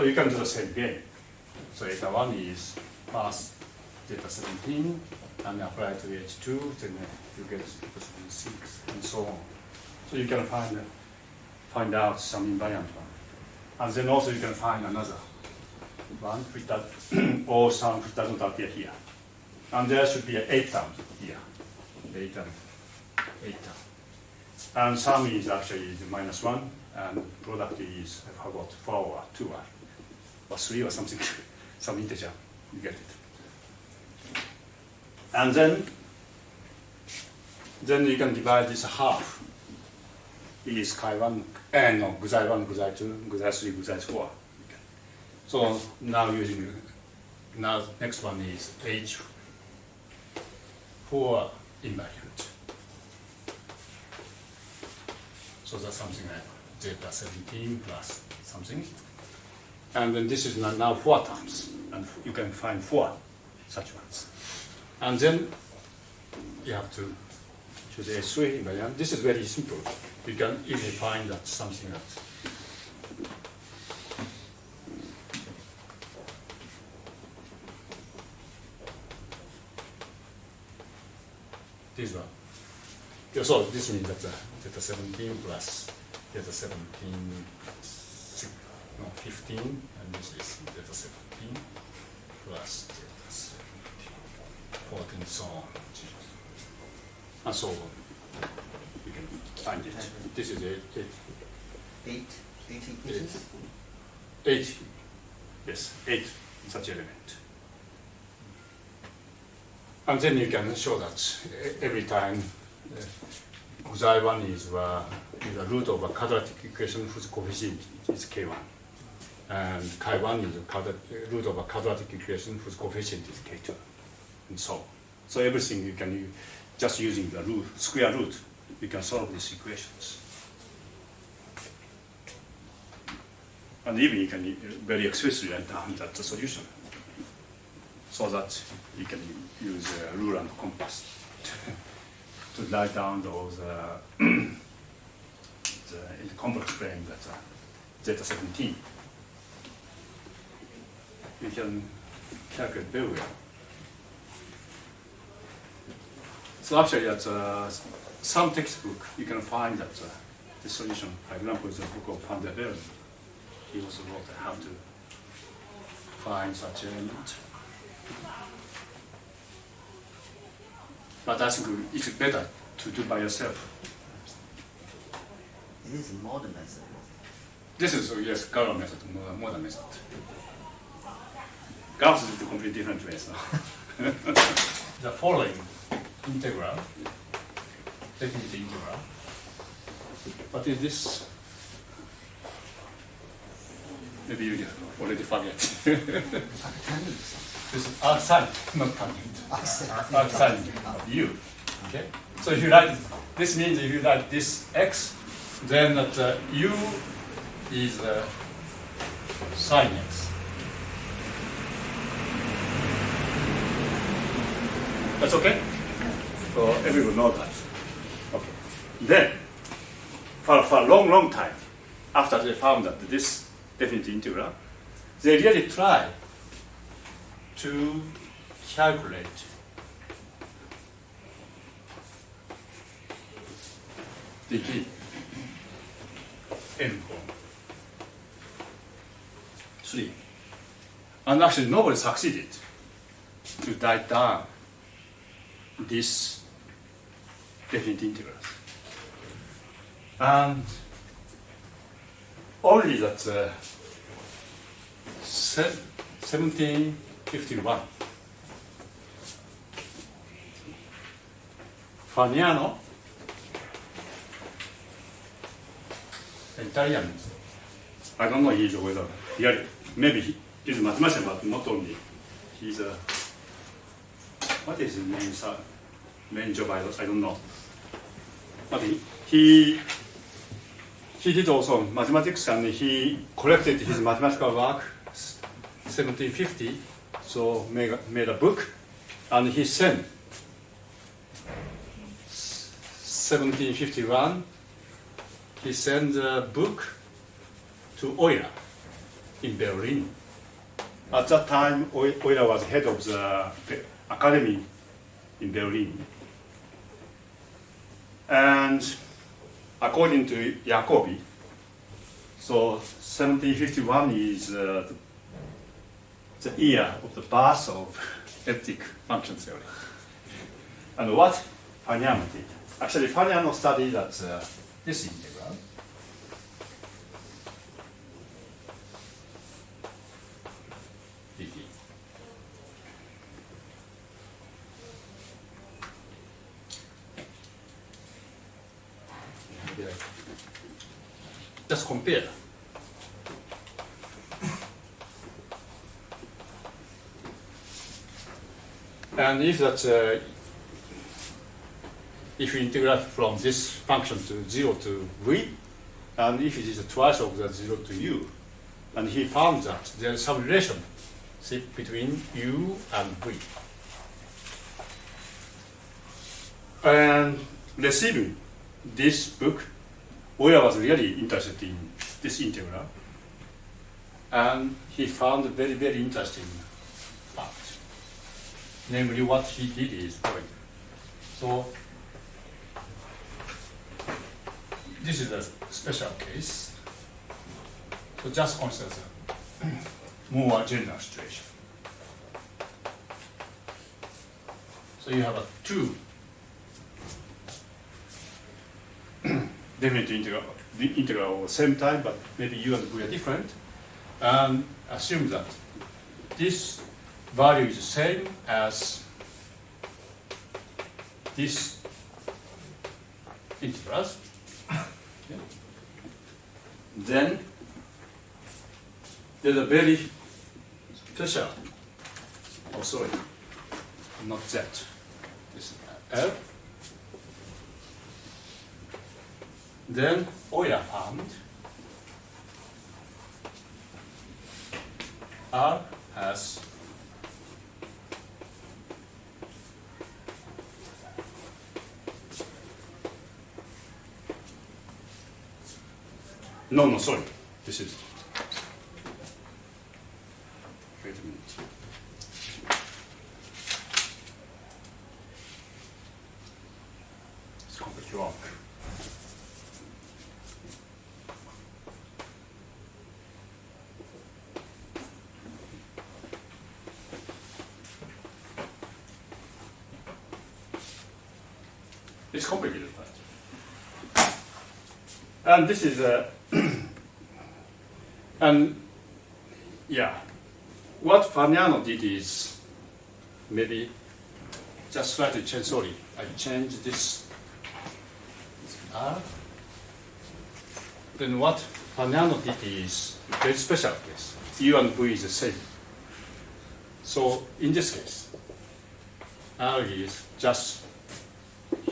So you can do the same game. So eta 1 is plus zeta 17, and apply to H2, then you get position 6, and so on. So you can find out some invariant one. And then also you can find another one which does, or some which doesn't appear here. And there should be 8 terms here. 8 terms. And sum is actually -1, and product is, I forgot, 4 or 2 or 3 or something, some integer. You get it. And then you can divide this half. Is chi1, no, guzai 1, guzai 2, guzai 3, guzai 4. So now next one is H4 invariant. So that's something like zeta 17 plus something. And then this is now 4 terms, and you can find 4 such ones. And then you have to choose H3 invariant. This is very simple. You can easily find that something else. This one. So this means that zeta 17 plus zeta 17, 15, and this is zeta 17 plus zeta 17, 14, so on. And so on. You can find it. This is 8 equations? 8. Yes, 8 such element. And then you can show that every time guzai 1 is the root of a quadratic equation whose coefficient is k1. And chi1 is the root of a quadratic equation whose coefficient is k2. And so on. So everything you can just using the square root, you can solve these equations. And even you can very explicitly write down that the solution, so that you can use a ruler and compass to write down those in the complex plane that's zeta 17. You can calculate very well. So actually, at some textbook, you can find that the solution. For example, the book of Van der Velde. He also wrote how to find such element. But I think it's better to do by yourself. This is a modern method. This is, yes, Gauss method, modern method. Gauss is a completely different way. So. The following integral, definite integral. What is this? Maybe you already forget. This is arcsine, not tangent. Arcsine of u. Okay. So if you write, this means if you write this x, then that u is sine x. That's okay? So everyone knows that. Okay. Then, for a long time, after they found that this definite integral, they really try to calculate the n form 3. And actually nobody succeeded to write down this definite integrals. And only that 1751, Fagnano, Italian, I don't know whether maybe he's a mathematician, but not only. He's a, what is his main job? I don't know. But he did also mathematics, and he collected his mathematical work 1750, so made a book, and he sent 1751. He sent the book to Euler, in Berlin. At that time, Euler was head of the academy in Berlin. And according to Jacobi, so 1751 is the year of the birth of elliptic function theory. And what Fagniano did, actually Fagniano studied at this integral. dt. Just compare. And if that if you integrate from this function to 0 to v, and if it is twice of the 0 to u, and he found that there is some relation between u and v. And receiving this book, Euler was really interested in this integral, and he found a very, very interesting fact. Namely, what he did is following. So, this is a special case. So just consider a more general situation. So you have a two definite integral at the same time, but maybe u and v are different. And assume that this value is the same as this integrals. Okay. Then there's a very special, oh sorry, not Z, this L. Then Euler found R has no, sorry, this is, wait a minute. It's completely wrong. It's complicated, but. And this is and yeah, what Fagniano did is maybe just slightly change. Sorry, I changed this R. Then what Fagniano did is very special case. U and V is the same. So in this case, R is just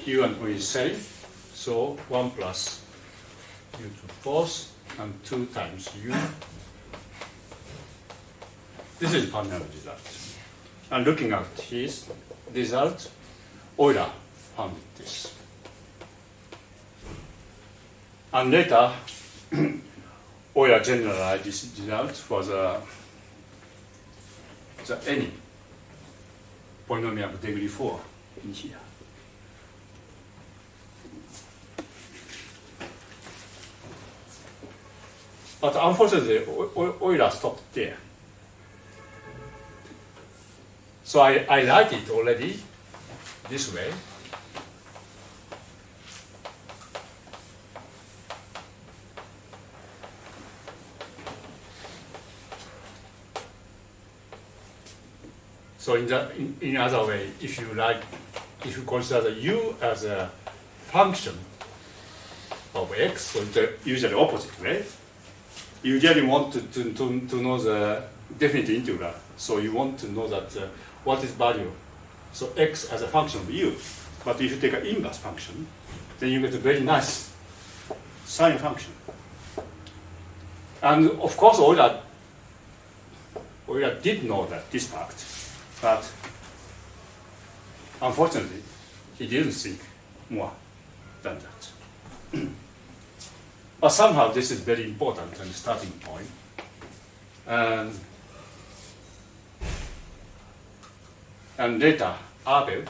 u and v is same, so 1 plus u to the fourth and 2 times u. This is Fagniano result. And looking at his result, Euler found this. And later, Euler generalized this result for the any polynomial of degree 4 in here. But unfortunately, Euler stopped there. So I write it already this way. So in other way, if you consider the u as a function of x, so it's usually opposite way. You usually want to know the definite integral. So you want to know that what is value. So x as a function of u. But if you take an inverse function, then you get a very nice sine function. And of course, Euler did know that this fact, but unfortunately, he didn't think more than that. But somehow this is very important and starting point. And later, Abel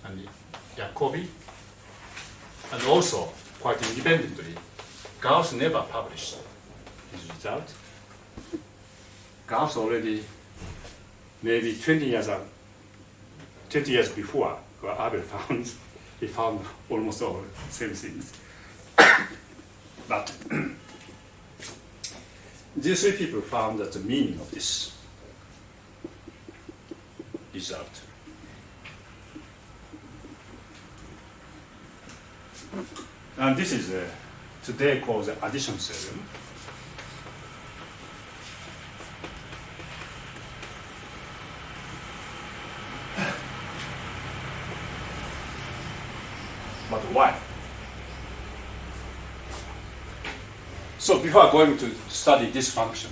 and Jacobi, and also quite independently, Gauss never published his result. Gauss already maybe 20 years before what Abel found, he found almost all the same things. But these three people found that the meaning of this result. And this is today called the addition theorem. But why? So before going to study this function,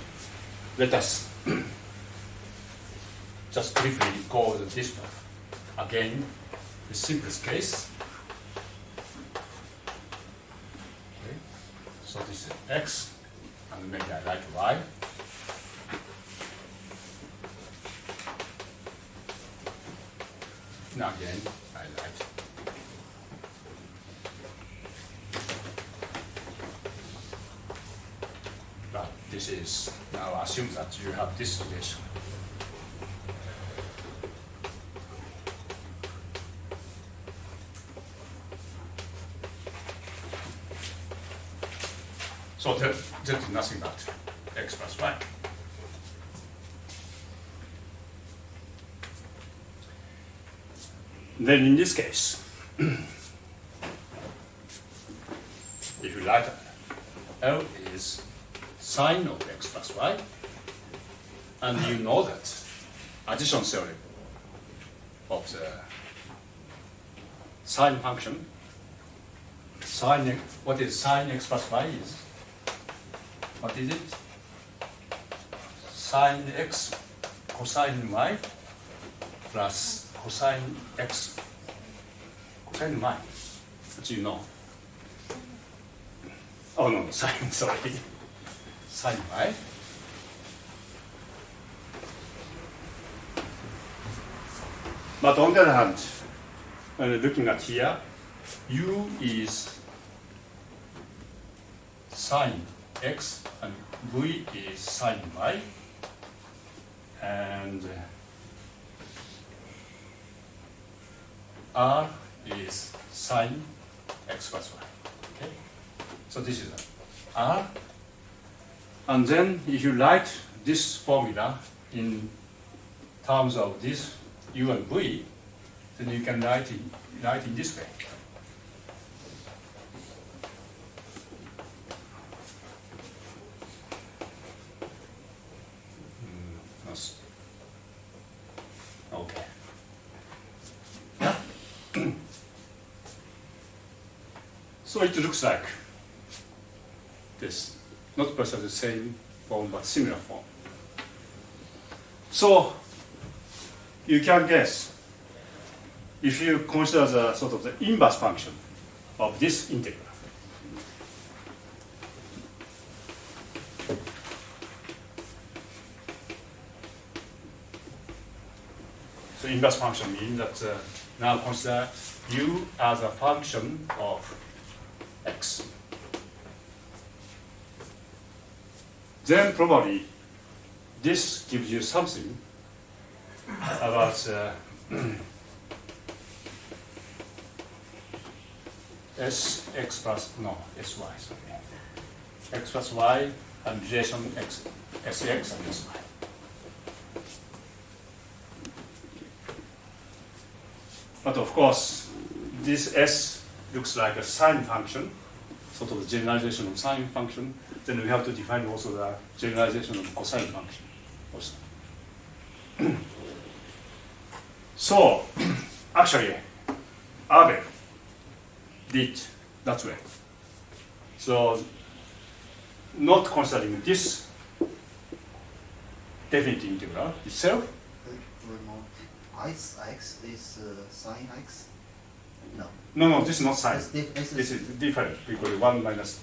let us just briefly go over this one. Again, the simplest case. Okay. So this is x, and maybe I write y. Now again, I write. But this is, now assume that you have this relation. So that is nothing but x plus y. Then in this case, if you like, L is sine of x plus y, and you know that addition theorem of the sine function, what is sine x plus y is? What is it? Sine x cosine y plus cosine x cosine y. What do you know? Oh no, sine, sorry. Sine y. But on the other hand, looking at here, u is sine x and v is sine y, and r is sine x plus y. Okay, so this is r, and then if you write this formula in terms of this u and v, then you can write in this way. Okay. So it looks like this, not precisely the same form, but similar form. So you can guess, if you consider the sort of the inverse function of this integral. So inverse function means that now consider u as a function of x. Then probably this gives you something about sx plus, no, sy, sorry. X plus y and relation x, sx and sy. But of course, this s looks like a sine function, sort of the generalization of sine function. Then we have to define also the generalization of cosine function also. So, actually, Abel did that way. So, not considering this definite integral itself. X is sine x? No. No, this is not sine. This This is different because 1 minus